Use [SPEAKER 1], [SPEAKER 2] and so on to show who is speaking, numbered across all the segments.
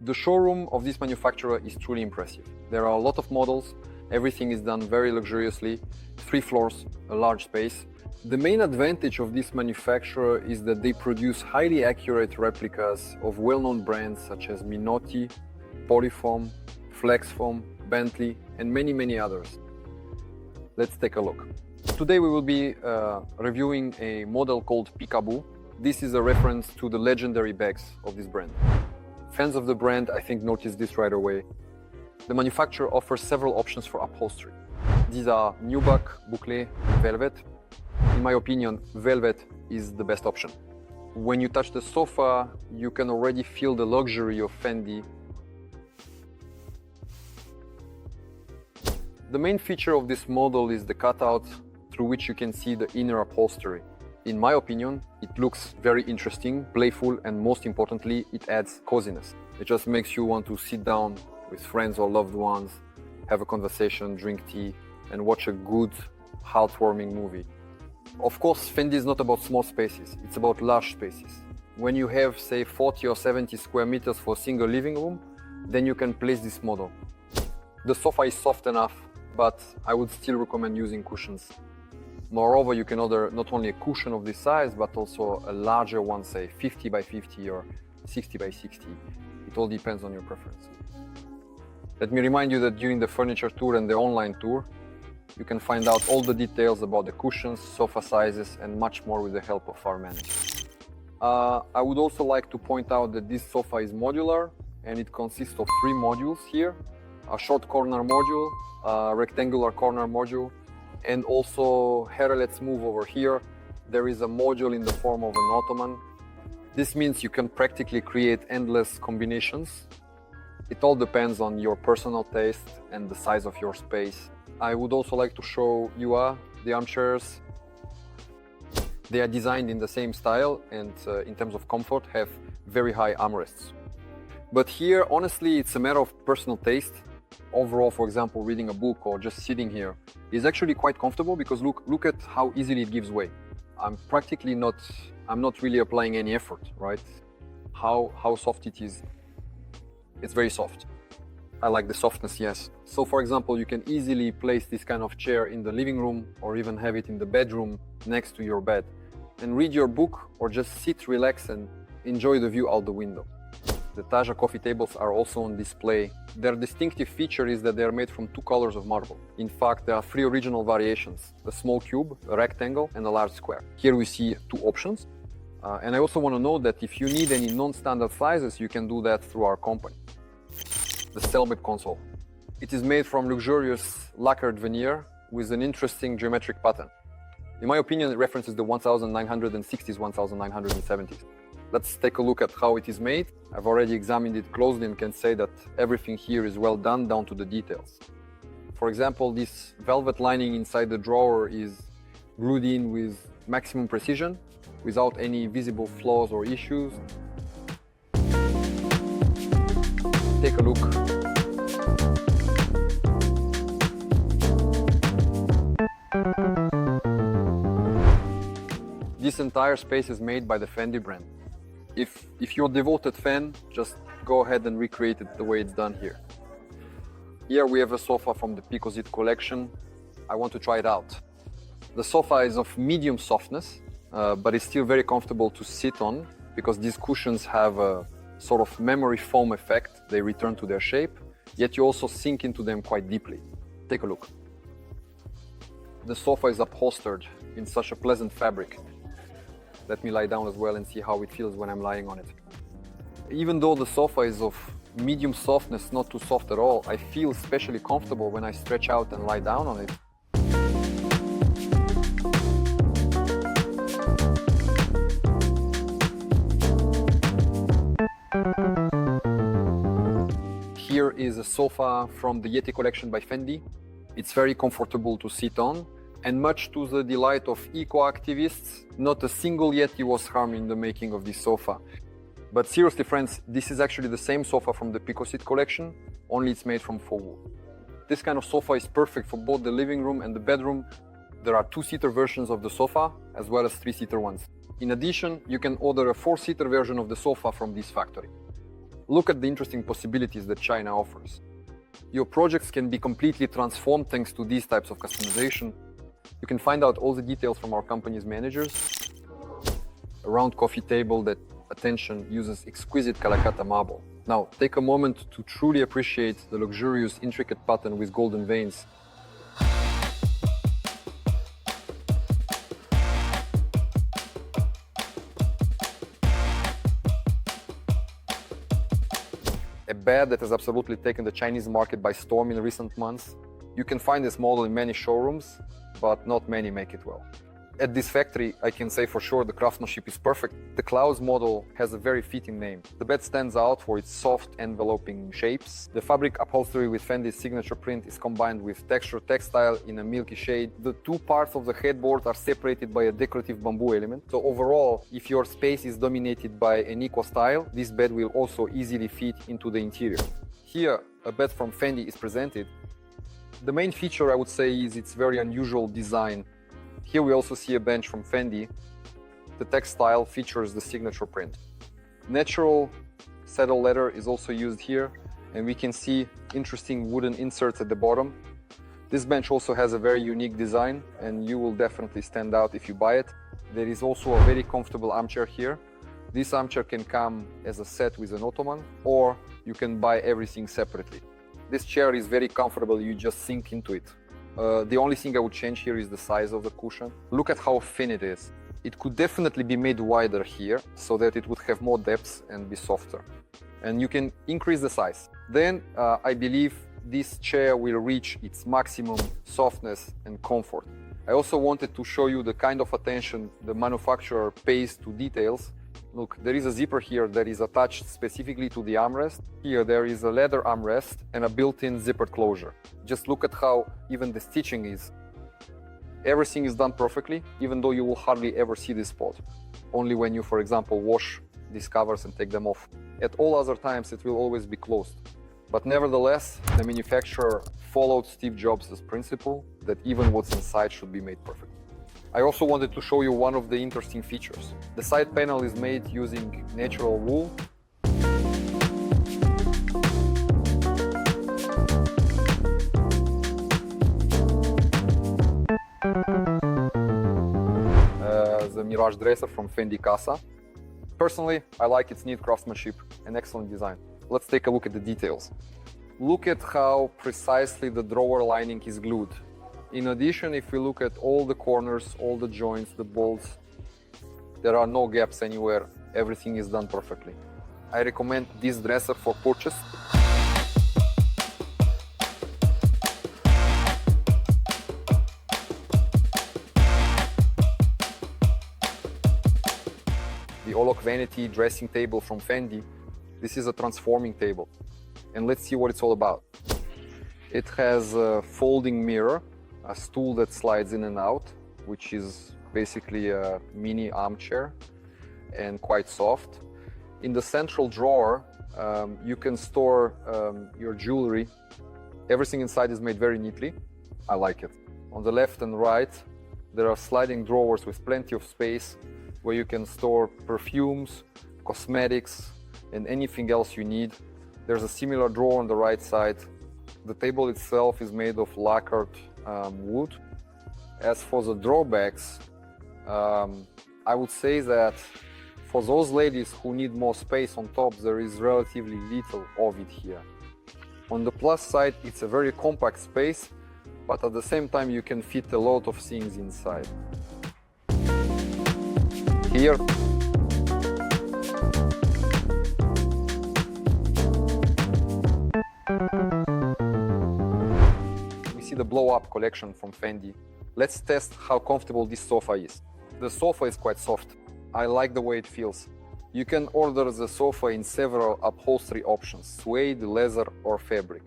[SPEAKER 1] The showroom of this manufacturer is truly impressive. There are a lot of models, everything is done very luxuriously, 3 floors, a large space. The main advantage of this manufacturer is that they produce highly accurate replicas of well-known brands such as Minotti, Polyfoam, Flexfoam, Bentley, and many others. Let's take a look. Today we will be reviewing a model called Peekaboo. This is a reference to the legendary bags of this brand. Fans of the brand, I think, noticed this right away. The manufacturer offers several options for upholstery. These are nubuck, boucle, velvet. In my opinion, velvet is the best option. When you touch the sofa, you can already feel the luxury of Fendi. The main feature of this model is the cutout through which you can see the inner upholstery. In my opinion, it looks very interesting, playful, and most importantly, it adds coziness. It just makes you want to sit down with friends or loved ones, have a conversation, drink tea, and watch a good, heartwarming movie. Of course, Fendi is not about small spaces, it's about large spaces. When you have, say, 40 or 70 square meters for a single living room, then you can place this model. The sofa is soft enough, but I would still recommend using cushions. Moreover, you can order not only a cushion of this size, but also a larger one, say 50 by 50 or 60 by 60. It all depends on your preference. Let me remind you that during the furniture tour and the online tour, you can find out all the details about the cushions, sofa sizes, and much more with the help of our manager. I would also like to point out that this sofa is modular, and it consists of 3 modules here: a short corner module, a rectangular corner module, and also, here, let's move over here. There is a module in the form of an ottoman. This means you can practically create endless combinations. It all depends on your personal taste and the size of your space. I would also like to show you the armchairs. They are designed in the same style and in terms of comfort have very high armrests. But here, honestly, it's a matter of personal taste. Overall, for example, reading a book or just sitting here is actually quite comfortable because look at how easily it gives way. I'm not really applying any effort, right? How soft it is. It's very soft. I like the softness, yes. So for example, you can easily place this kind of chair in the living room or even have it in the bedroom next to your bed and read your book or just sit, relax and enjoy the view out the window. The Taja coffee tables are also on display. Their distinctive feature is that they are made from 2 colors of marble. In fact, there are 3 original variations: a small cube, a rectangle, and a large square. Here we see 2 options. And I also want to note that if you need any non-standard sizes, you can do that through our company. The Cellbit console. It is made from luxurious lacquered veneer with an interesting geometric pattern. In my opinion, it references the 1960s, 1970s. Let's take a look at how it is made. I've already examined it closely and can say that everything here is well done down to the details. For example, this velvet lining inside the drawer is glued in with maximum precision without any visible flaws or issues. Take a look. This entire space is made by the Fendi brand. If you're a devoted fan, just go ahead and recreate it the way it's done here. Here we have a sofa from the coziest collection. I want to try it out. The sofa is of medium softness, but it's still very comfortable to sit on because these cushions have a sort of memory foam effect. They return to their shape, yet you also sink into them quite deeply. Take a look. The sofa is upholstered in such a pleasant fabric. Let me lie down as well and see how it feels when I'm lying on it. Even though the sofa is of medium softness, not too soft at all, I feel especially comfortable when I stretch out and lie down on it. Here is a sofa from the Yeti collection by Fendi. It's very comfortable to sit on, and much to the delight of eco-activists, not a single Yeti was harmed in the making of this sofa. But seriously, friends, this is actually the same sofa from the coziest collection, only it's made from faux wool. This kind of sofa is perfect for both the living room and the bedroom. There are 2-seater versions of the sofa, as well as 3-seater ones. In addition, you can order a 4-seater version of the sofa from this factory. Look at the interesting possibilities that China offers. Your projects can be completely transformed thanks to these types of customization. You can find out all the details from our company's managers. A round coffee table that, attention, uses exquisite Calcutta marble. Now, take a moment to truly appreciate the luxurious, intricate pattern with golden veins. A bed that has absolutely taken the Chinese market by storm in recent months. You can find this model in many showrooms, but not many make it well. At this factory, I can say for sure the craftsmanship is perfect. The Klaus model has a very fitting name. The bed stands out for its soft, enveloping shapes. The fabric upholstery with Fendi's signature print is combined with textured textile in a milky shade. The two parts of the headboard are separated by a decorative bamboo element. So overall, if your space is dominated by an eco style, this bed will also easily fit into the interior. Here, a bed from Fendi is presented. The main feature, I would say, is its very unusual design. Here we also see a bench from Fendi. The textile features the signature print. Natural saddle leather is also used here, and we can see interesting wooden inserts at the bottom. This bench also has a very unique design, and you will definitely stand out if you buy it. There is also a very comfortable armchair here. This armchair can come as a set with an ottoman, or you can buy everything separately. This chair is very comfortable, you just sink into it. The only thing I would change here is the size of the cushion. Look at how thin it is. It could definitely be made wider here so that it would have more depth and be softer. And you can increase the size. Then I believe this chair will reach its maximum softness and comfort. I also wanted to show you the kind of attention the manufacturer pays to details. Look, there is a zipper here that is attached specifically to the armrest. Here there is a leather armrest and a built-in zippered closure. Just look at how even the stitching is. Everything is done perfectly, even though you will hardly ever see this spot. Only when you, for example, wash these covers and take them off. At all other times it will always be closed. But nevertheless, the manufacturer followed Steve Jobs' principle that even what's inside should be made perfect. I also wanted to show you one of the interesting features. The side panel is made using natural wool. The Mirage dresser from Fendi Casa. Personally, I like its neat craftsmanship and excellent design. Let's take a look at the details. Look at how precisely the drawer lining is glued. In addition, if we look at all the corners, all the joints, the bolts, there are no gaps anywhere. Everything is done perfectly. I recommend this dresser for purchase. The Olok vanity dressing table from Fendi. This is a transforming table. And let's see what it's all about. It has a folding mirror, a stool that slides in and out, which is basically a mini armchair and quite soft. In the central drawer, you can store your jewelry. Everything inside is made very neatly. I like it. On the left and right, there are sliding drawers with plenty of space where you can store perfumes, cosmetics, and anything else you need. There's a similar drawer on the right side. The table itself is made of lacquered wood. As for the drawbacks, I would say that for those ladies who need more space on top, there is relatively little of it here. On the plus side, it's a very compact space, but at the same time you can fit a lot of things inside. Here, we see the blow-up collection from Fendi. Let's test how comfortable this sofa is. The sofa is quite soft. I like the way it feels. You can order the sofa in several upholstery options, suede, leather or fabric.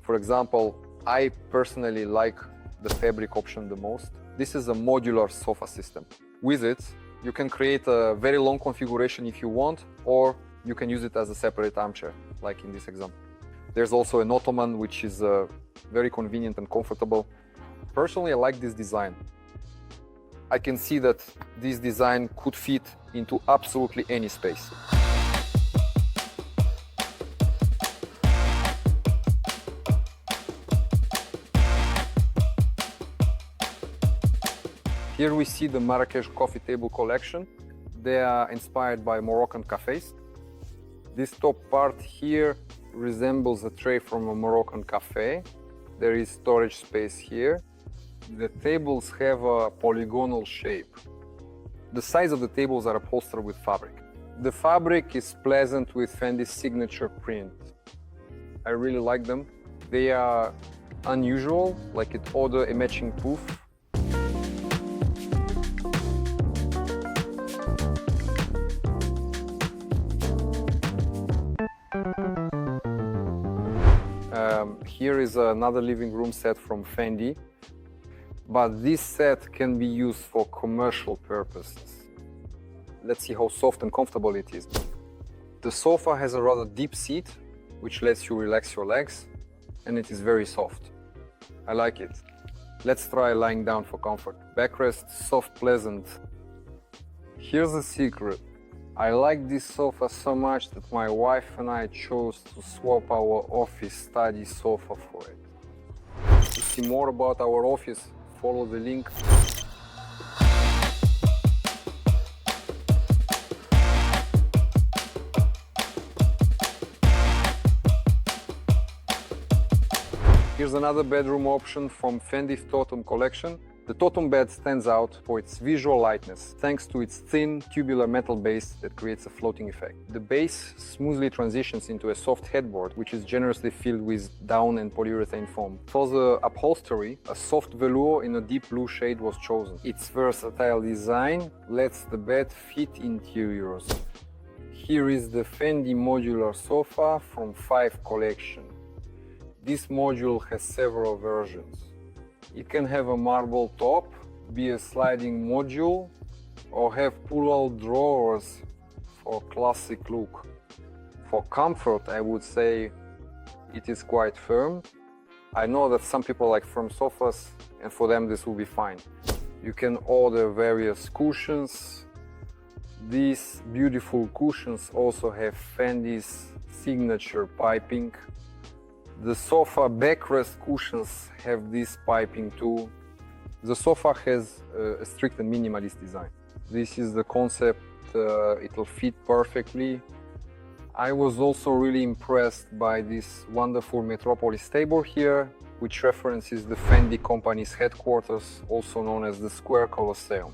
[SPEAKER 1] For example, I personally like the fabric option the most. This is a modular sofa system. With it, you can create a very long configuration if you want, or you can use it as a separate armchair, like in this example. There's also an ottoman, which is very convenient and comfortable. Personally, I like this design. I can see that this design could fit into absolutely any space. Here we see the Marrakesh coffee table collection. They are inspired by Moroccan cafes. This top part here resembles a tray from a Moroccan cafe. There is storage space here. The tables have a polygonal shape. The sides of the tables are upholstered with fabric. The fabric is pleasant with Fendi's signature print. I really like them. They are unusual, like it order a matching poof. Here is another living room set from Fendi, but this set can be used for commercial purposes. Let's see how soft and comfortable it is. The sofa has a rather deep seat, which lets you relax your legs, and it is very soft. I like it. Let's try lying down for comfort. Backrest, soft, pleasant. Here's the secret. I like this sofa so much that my wife and I chose to swap our office study sofa for it. To see more about our office, follow the link. Here's another bedroom option from Fendi's Totem collection. The Totem bed stands out for its visual lightness, thanks to its thin, tubular metal base that creates a floating effect. The base smoothly transitions into a soft headboard, which is generously filled with down and polyurethane foam. For the upholstery, a soft velour in a deep blue shade was chosen. Its versatile design lets the bed fit interiors. Here is the Fendi modular sofa from 5 collection. This module has several versions. It can have a marble top, be a sliding module, or have pull-out drawers for a classic look. For comfort, I would say it is quite firm. I know that some people like firm sofas, and for them this will be fine. You can order various cushions. These beautiful cushions also have Fendi's signature piping. The sofa backrest cushions have this piping too. The sofa has a strict and minimalist design. This is the concept, it'll fit perfectly. I was also really impressed by this wonderful Metropolis table here, which references the Fendi company's headquarters, also known as the Square Colosseum.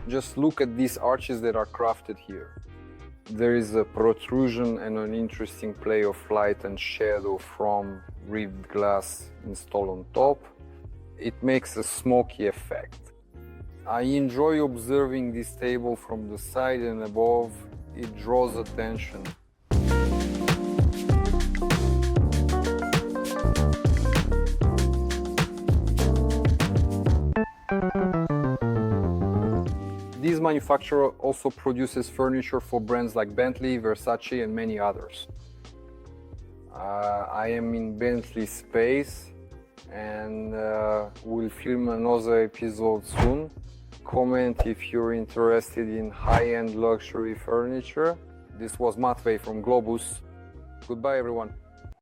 [SPEAKER 1] Just look at these arches that are crafted here. There is a protrusion and an interesting play of light and shadow from ribbed glass installed on top. It makes a smoky effect. I enjoy observing this table from the side and above. It draws attention. This manufacturer also produces furniture for brands like Bentley, Versace, and many others. I am in Bentley space and we'll film another episode soon. Comment if you're interested in high-end luxury furniture. This was Matvey from Globus. Goodbye, everyone.